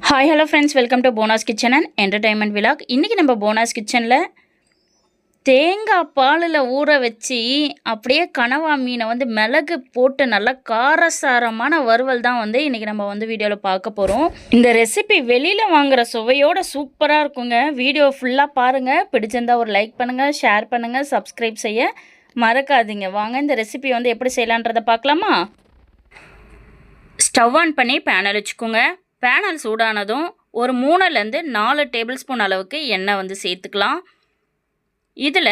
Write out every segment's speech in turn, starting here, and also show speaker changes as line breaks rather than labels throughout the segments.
Hi hello friends, welcome to போனாஸ் kitchen and entertainment vlog. இன்றைக்கி நம்ம போனாஸ் கிச்சனில் தேங்காய் பாலில் ஊற வச்சு அப்படியே கனவா மீனை மிளகு போட்டு நல்லா காரசாரமான வறுவல் தான் இன்றைக்கி நம்ம வீடியோவில் பார்க்க போகிறோம். இந்த ரெசிபி வெளியில் வாங்குகிற சுவையோடு சூப்பராக இருக்குங்க. வீடியோ ஃபுல்லாக பாருங்கள். பிடிச்சிருந்தால் ஒரு லைக் பண்ணுங்கள், ஷேர் பண்ணுங்கள், சப்ஸ்கிரைப் செய்ய மறக்காதீங்க. வாங்க இந்த ரெசிபி எப்படி செய்யலான்றதை பார்க்கலாமா? ஸ்டவ் ஆன் பண்ணி பேனல் வச்சுக்கோங்க. பேனல் சூடானதும் ஒரு 3லேருந்து 4 டேபிள் ஸ்பூன் அளவுக்கு எண்ணெய் சேர்த்துக்கலாம். இதில்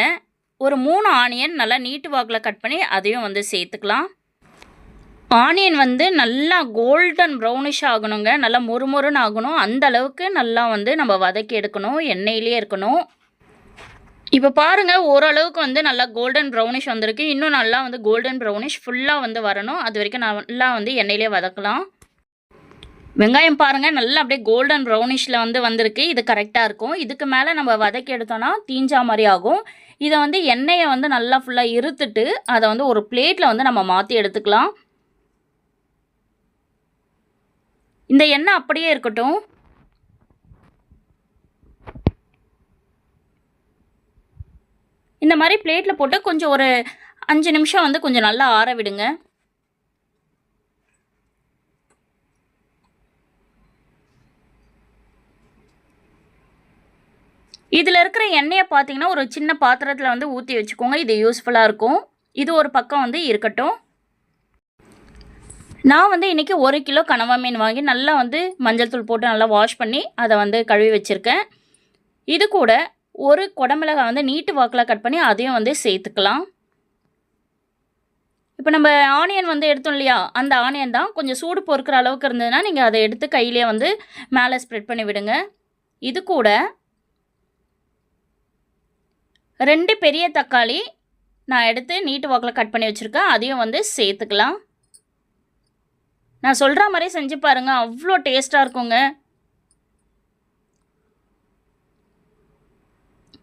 ஒரு 3 ஆனியன் நல்லா நீட்டு வாக்கில் கட் பண்ணி அதையும் சேர்த்துக்கலாம். ஆனியன் நல்லா கோல்டன் ப்ரௌனிஷ் ஆகணுங்க. நல்லா மொறுமொறுன்னு ஆகணும். அந்த அளவுக்கு நல்லா நம்ம வதக்கி எடுக்கணும். எண்ணெயிலே இருக்கணும். இப்போ பாருங்கள், ஓரளவுக்கு நல்லா கோல்டன் ப்ரௌனிஷ் வந்திருக்கு. இன்னும் நல்லா கோல்டன் ப்ரௌனிஷ் ஃபுல்லாக வரணும். அது வரைக்கும் நல்லா எண்ணெயிலே வதக்கலாம். வெங்காயம் பாருங்கள், நல்லா அப்படியே கோல்டன் ப்ரௌனிஷில் வந்திருக்கு. இது கரெக்டாக இருக்கும். இதுக்கு மேலே நம்ம வதக்கி எடுத்தோன்னா தீஞ்சா மாதிரி ஆகும். இதை எண்ணெயை நல்லா ஃபுல்லாக இருத்துட்டு அதை ஒரு பிளேட்டில் நம்ம மாற்றி எடுத்துக்கலாம். இந்த எண்ணெய் அப்படியே இருக்கட்டும். இந்த மாதிரி பிளேட்டில் போட்டு கொஞ்சம் ஒரு 5 நிமிஷம் கொஞ்சம் நல்லா ஆற விடுங்க. இதில் இருக்கிற எண்ணெயை பார்த்தீங்கன்னா ஒரு சின்ன பாத்திரத்தில் ஊற்றி வச்சுக்கோங்க. இது யூஸ்ஃபுல்லாக இருக்கும். இது ஒரு பக்கம் இருக்கட்டும். நான் இன்றைக்கி 1 கிலோ கனவா மீன் வாங்கி நல்லா மஞ்சள் தூள் போட்டு நல்லா வாஷ் பண்ணி அதை கழுவி வச்சுருக்கேன். இது கூட ஒரு குடமிளகாய் நீட்டு வாக்கில் கட் பண்ணி அதையும் சேர்த்துக்கலாம். இப்போ நம்ம ஆனியன் எடுத்தோம் இல்லையா, அந்த ஆனியன் தான் கொஞ்சம் சூடு பொறுக்கிற அளவுக்கு இருந்ததுன்னா நீங்கள் அதை எடுத்து கையிலே மேலே ஸ்ப்ரெட் பண்ணி விடுங்க. இது கூட 2 பெரிய தக்காளி நான் எடுத்து நீட்டு வாக்கில் கட் பண்ணி வச்சுருக்கேன். அதையும் சேர்த்துக்கலாம். நான் சொல்கிற மாதிரி செஞ்சு பாருங்கள், அவ்வளோ டேஸ்ட்டாக இருக்குங்க.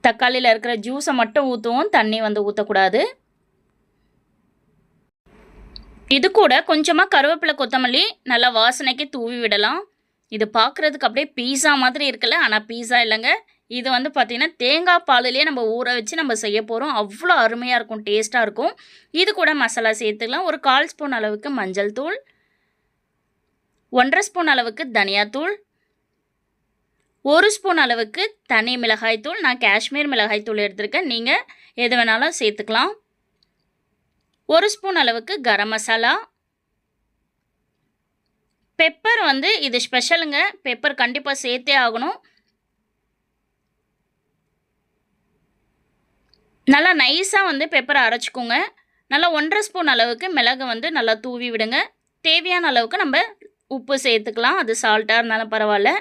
தக்காளியில் இருக்கிற ஜூஸை மட்டும் ஊற்றுவோம், தண்ணி ஊற்றக்கூடாது. இது கூட கொஞ்சமாக கருவேப்பிலை, கொத்தமல்லி நல்லா வாசனைக்கு தூவி விடலாம். இது பார்க்குறதுக்கு அப்படியே பீஸா மாதிரி இருக்குல்ல, ஆனால் பீஸா இல்லைங்க. இது பார்த்திங்கன்னா தேங்காய் பாலிலே நம்ம ஊற வச்சு நம்ம செய்ய போகிறோம். அவ்வளோ அருமையாக இருக்கும், டேஸ்ட்டாக இருக்கும். இது கூட மசாலா சேர்த்துக்கலாம். ஒரு 1/4 ஸ்பூன் அளவுக்கு மஞ்சள் தூள், 1/2 ஸ்பூன் அளவுக்கு தனியாத்தூள், 1 ஸ்பூன் அளவுக்கு தனி மிளகாய்த்தூள். நான் காஷ்மீர் மிளகாய்த்தூள் எடுத்திருக்கேன். நீங்கள் எது வேணாலும் சேர்த்துக்கலாம். 1 ஸ்பூன் அளவுக்கு கரம் மசாலா. பெப்பர் இது ஸ்பெஷலுங்க. பெப்பர் கண்டிப்பாக சேர்த்தே ஆகணும். நல்லா நைஸாக பெப்பரை அரைச்சிக்கோங்க. நல்லா 1/2 ஸ்பூன் அளவுக்கு மிளகு நல்லா தூவி விடுங்க. தேவையான அளவுக்கு நம்ம உப்பு சேர்த்துக்கலாம். அது சால்ட்டாக இருந்தாலும் பரவாயில்ல.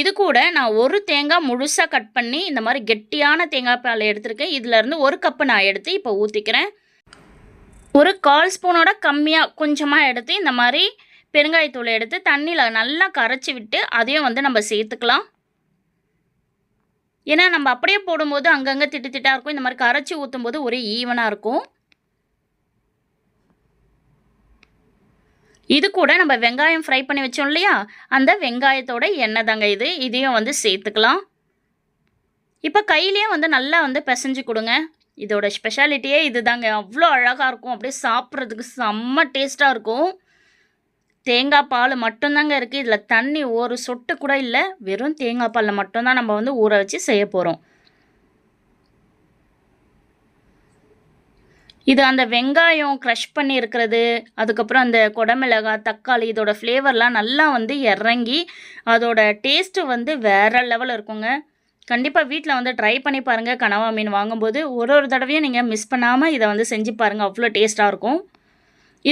இது கூட நான் ஒரு தேங்காய் முழுசாக கட் பண்ணி இந்த மாதிரி கெட்டியான தேங்காய் பால் எடுத்துருக்கேன். இதிலேருந்து 1 கப்பு நான் எடுத்து இப்போ ஊற்றிக்கிறேன். ஒரு 1/4 ஸ்பூனோட கம்மியாக கொஞ்சமாக எடுத்து இந்த மாதிரி பெருங்காயத்தூளை எடுத்து தண்ணியில் நல்லா கரைச்சி விட்டு அதையும் நம்ம சேர்த்துக்கலாம். ஏன்னா நம்ம அப்படியே போடும்போது அங்கங்கே திட்டு திட்டாக இருக்கும். இந்த மாதிரி கரைச்சி ஊற்றும் போது ஒரே ஈவனாக இருக்கும். இது கூட நம்ம வெங்காயம் ஃப்ரை பண்ணி வச்சோம் இல்லையா, அந்த வெங்காயத்தோட எண்ணெய் தாங்க இது. இதையும் சேர்த்துக்கலாம். இப்போ கையிலேயே நல்லா பிசைஞ்சு கொடுங்க. இதோட ஸ்பெஷாலிட்டியே இது தாங்க. அவ்வளோ அழகாக இருக்கும். அப்படியே சாப்பிட்றதுக்கு செம்ம டேஸ்ட்டாக இருக்கும். தேங்காய் பால் மட்டும்தாங்க இருக்குது. இதில் தண்ணி ஒரு சொட்டு கூட இல்லை. வெறும் தேங்காய் பாலில் மட்டும்தான் நம்ம ஊற வச்சு செய்ய போகிறோம். இது அந்த வெங்காயம் க்ரஷ் பண்ணி இருக்கிறது, அதுக்கப்புறம் அந்த குடமிளகாய், தக்காளி, இதோட ஃப்ளேவர்லாம் நல்லா இறங்கி அதோட டேஸ்ட்டு வேறு லெவலில் இருக்குங்க. கண்டிப்பாக வீட்டில் ட்ரை பண்ணி பாருங்கள். கனவா மீன் வாங்கும்போது ஒரு தடவையும் நீங்கள் மிஸ் பண்ணாமல் இதை செஞ்சு பாருங்கள். அவ்வளோ டேஸ்ட்டாக இருக்கும்.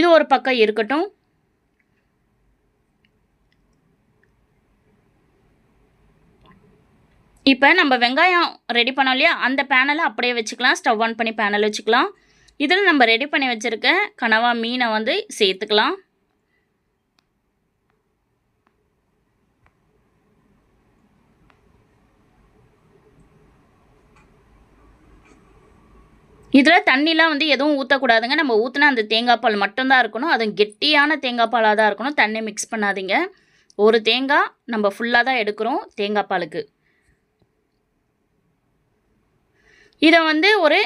இது ஒரு பக்கம் இருக்கட்டும். இப்போ நம்ம வெங்காயம் ரெடி பண்ணோம் இல்லையா, அந்த பேனலை அப்படியே வச்சுக்கலாம். ஸ்டவ் ஆன் பண்ணி பேனல் வச்சுக்கலாம். இதில் நம்ம ரெடி பண்ணி வச்சுருக்க கனவா மீனை சேர்த்துக்கலாம். இதில் தண்ணிலாம் எதுவும் ஊற்றக்கூடாதுங்க. நம்ம ஊற்றினா அந்த தேங்காய் பால் மட்டும்தான் இருக்கணும். அதுவும் கெட்டியான தேங்காய் பாலாக தான் இருக்கணும். தண்ணி மிக்ஸ் பண்ணாதீங்க. ஒரு தேங்காய் நம்ம ஃபுல்லாக தான் எடுக்கிறோம் தேங்காய் பாலுக்கு. இதை வந்து ஒரு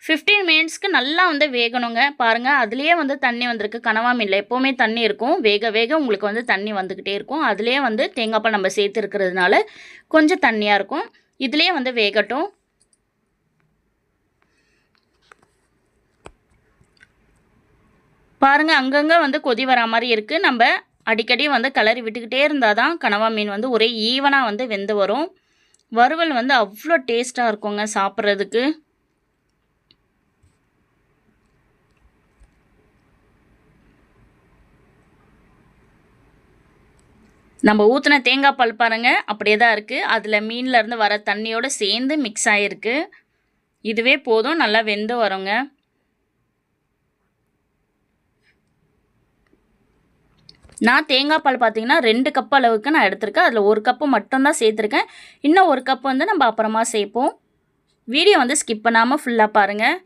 15 மினிட்ஸ்க்கு நல்லா வந்து வேகணுங்க. பாருங்கள் அதுலேயே வந்து தண்ணி வந்திருக்கு. கனவா மீனில் எப்போவுமே தண்ணி இருக்கும். வேக வேக உங்களுக்கு வந்து தண்ணி வந்துக்கிட்டே இருக்கும். அதுலேயே வந்து தேங்காய் பால் நம்ம சேர்த்து இருக்கிறதுனால கொஞ்சம் தண்ணியாக இருக்கும். இதுலேயே வந்து வேகட்டும். பாருங்கள் அங்கங்கே வந்து கொதி வரா மாதிரி இருக்குது. நம்ம அடிக்கடி வந்து கிளறி விட்டுக்கிட்டே இருந்தால் தான் கனவா மீன் வந்து ஒரே ஈவனாக வந்து வெந்து வரும். வறுவல் வந்து அவ்வளோ டேஸ்ட்டாக இருக்குங்க சாப்பிட்றதுக்கு. நம்ம ஊற்றின தேங்காய் பால் பாருங்கள் அப்படியே தான் இருக்குது. அதில் மீன்லேருந்து வர தண்ணியோடு சேர்ந்து மிக்ஸ் ஆகிருக்கு. இதுவே போதும், நல்லா வெந்து வருங்க. நான் தேங்காய் பால் பார்த்திங்கன்னா 2 கப் அளவுக்கு நான் எடுத்திருக்கேன். அதில் 1 கப்பு மட்டும்தான் சேர்த்துருக்கேன். இன்னும் 1 கப் வந்து நம்ம அப்புறமா சேர்ப்போம். வீடியோ வந்து ஸ்கிப் பண்ணாமல் ஃபுல்லாக பாருங்கள்.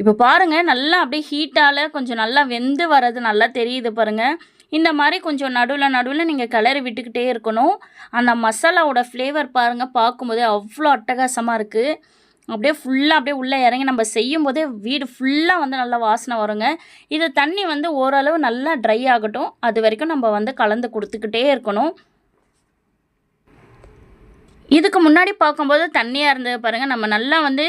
இப்போ பாருங்கள் நல்லா அப்படியே ஹீட்டால் கொஞ்சம் நல்லா வெந்து வர்றது நல்லா தெரியுது பாருங்கள். இந்த மாதிரி கொஞ்சம் நடுவில் நீங்கள் கிளறி விட்டுக்கிட்டே இருக்கணும். அந்த மசாலாவோட ஃப்ளேவர் பாருங்கள், பார்க்கும்போதே அவ்வளோ அட்டகாசமாக இருக்குது. அப்படியே ஃபுல்லாக அப்படியே உள்ளே இறங்கி நம்ம செய்யும்போதே வீடு ஃபுல்லாக வந்து நல்லா வாசனை வருங்க. இது தண்ணி வந்து ஓரளவு நல்லா ட்ரை ஆகட்டும். அது வரைக்கும் நம்ம வந்து கலந்து கொடுத்துக்கிட்டே இருக்கணும். இதுக்கு முன்னாடி பார்க்கும்போது தண்ணியாக இருந்தது பாருங்கள். நம்ம நல்லா வந்து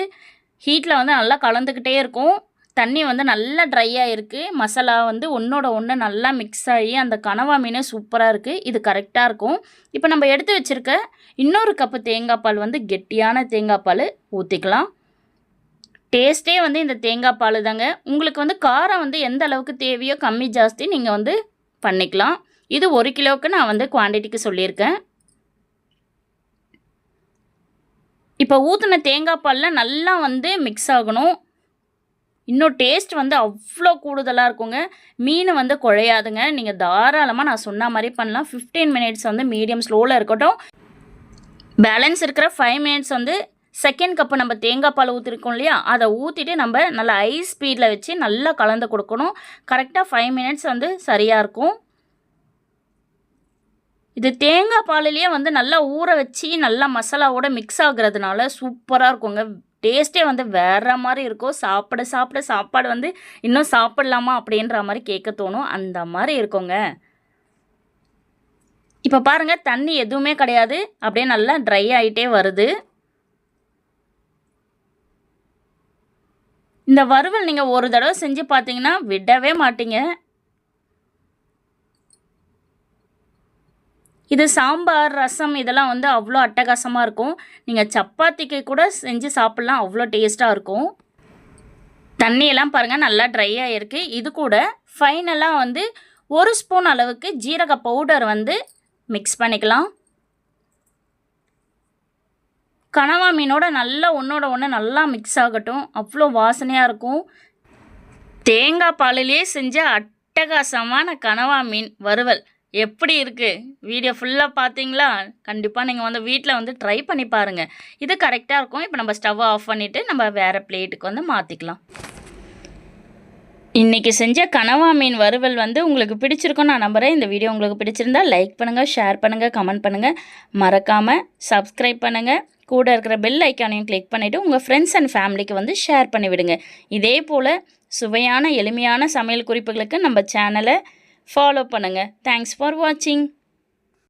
ஹீட்டில் வந்து நல்லா கலந்துக்கிட்டே இருக்கும். தண்ணி வந்து நல்லா ட்ரையாக இருக்குது. மசாலா வந்து ஒன்றோட ஒன்று நல்லா மிக்ஸ் ஆகி அந்த கனவா மீன் சூப்பராக இருக்குது. இது கரெக்டாக இருக்கும். இப்போ நம்ம எடுத்து வச்சுருக்க இன்னொரு கப்பு தேங்காய் பால் வந்து கெட்டியான தேங்காய் பால் ஊற்றிக்கலாம். டேஸ்ட்டே வந்து இந்த தேங்காய் பால் தாங்க. உங்களுக்கு வந்து காரம் வந்து எந்த அளவுக்கு தேவையோ கம்மி ஜாஸ்தி நீங்கள் வந்து பண்ணிக்கலாம். இது 1 கிலோவுக்கு நான் வந்து குவான்டிட்டிக்கு சொல்லியிருக்கேன். இப்போ ஊற்றின தேங்காய் பாலில் நல்லா வந்து மிக்ஸ் ஆகணும். இன்னும் டேஸ்ட் வந்து அவ்வளோ கூடுதலாக இருக்குங்க. மீன் வந்து குழையாதுங்க. நீங்கள் தாராளமாக நான் சொன்ன மாதிரி பண்ணலாம். 15 மினிட்ஸ் வந்து மீடியம் ஸ்லோவில் இருக்கட்டும். பேலன்ஸ் இருக்கிற 5 மினிட்ஸ் வந்து செகண்ட் கப்பு நம்ம தேங்காய் பால் ஊற்றிருக்கோம் இல்லையா, அதை ஊற்றிட்டு நம்ம நல்லா ஹை ஸ்பீடில் வச்சு நல்லா கலந்து கொடுக்கணும். கரெக்டாக 5 மினிட்ஸ் வந்து சரியாக இருக்கும். இது தேங்காய் பாலிலேயே வந்து நல்லா ஊற வச்சு நல்லா மசாலாவோட மிக்ஸ் ஆகுறதுனால சூப்பராக இருக்குங்க. டேஸ்ட்டே வந்து வேறு மாதிரி இருக்கும். சாப்பிட சாப்பாடு வந்து இன்னும் சாப்பிட்லாமா அப்படின்ற மாதிரி கேட்க தோணும். அந்த மாதிரி இருக்குங்க. இப்போ பாருங்கள் தண்ணி எதுவுமே கிடையாது. அப்படியே நல்லா ட்ரை ஆகிட்டே வருது. இந்த வறுவல் நீங்கள் ஒரு தடவை செஞ்சு பார்த்தீங்கன்னா விடவே மாட்டீங்க. இது சாம்பார், ரசம் இதெல்லாம் வந்து அவ்வளோ அட்டகாசமாக இருக்கும். நீங்கள் சப்பாத்திக்கு கூட செஞ்சு சாப்பிட்லாம், அவ்வளோ டேஸ்ட்டாக இருக்கும். தண்ணியெல்லாம் பாருங்கள் நல்லா ட்ரை ஆகிருக்கு. இது கூட ஃபைனலாக வந்து 1 ஸ்பூன் அளவுக்கு ஜீரக பவுடர் வந்து மிக்ஸ் பண்ணிக்கலாம். கனவா மீனோட நல்லா ஒன்றோட ஒன்று நல்லா மிக்ஸ் ஆகட்டும். அவ்வளோ வாசனையாக இருக்கும். தேங்காய் பாலிலே செஞ்ச அட்டகாசமான கனவா மீன் வறுவல் எப்படி இருக்குது? வீடியோ ஃபுல்லாக பார்த்தீங்களா? கண்டிப்பாக நீங்கள் வந்து வீட்டில் வந்து ட்ரை பண்ணி பாருங்கள். இது கரெக்டாக இருக்கும். இப்போ நம்ம ஸ்டவ்வை ஆஃப் பண்ணிவிட்டு நம்ம வேறு பிளேட்டுக்கு வந்து மாற்றிக்கலாம். இன்றைக்கி செஞ்ச கனவா மீன் வறுவல் வந்து உங்களுக்கு பிடிச்சிருக்கும் நான் நம்புகிறேன். இந்த வீடியோ உங்களுக்கு பிடிச்சிருந்தா லைக் பண்ணுங்கள், ஷேர் பண்ணுங்கள், கமெண்ட் பண்ணுங்கள். மறக்காமல் சப்ஸ்கிரைப் பண்ணுங்கள். கூட இருக்கிற பெல் ஐக்கானையும் கிளிக் பண்ணிவிட்டு உங்கள் ஃப்ரெண்ட்ஸ் அண்ட் ஃபேமிலிக்கு வந்து ஷேர் பண்ணிவிடுங்க. இதே போல் சுவையான எளிமையான சமையல் குறிப்புகளுக்கு நம்ம சேனலை ஃபாலோ பண்ணுங்கள். தேங்க்ஸ் ஃபார் வாட்சிங்.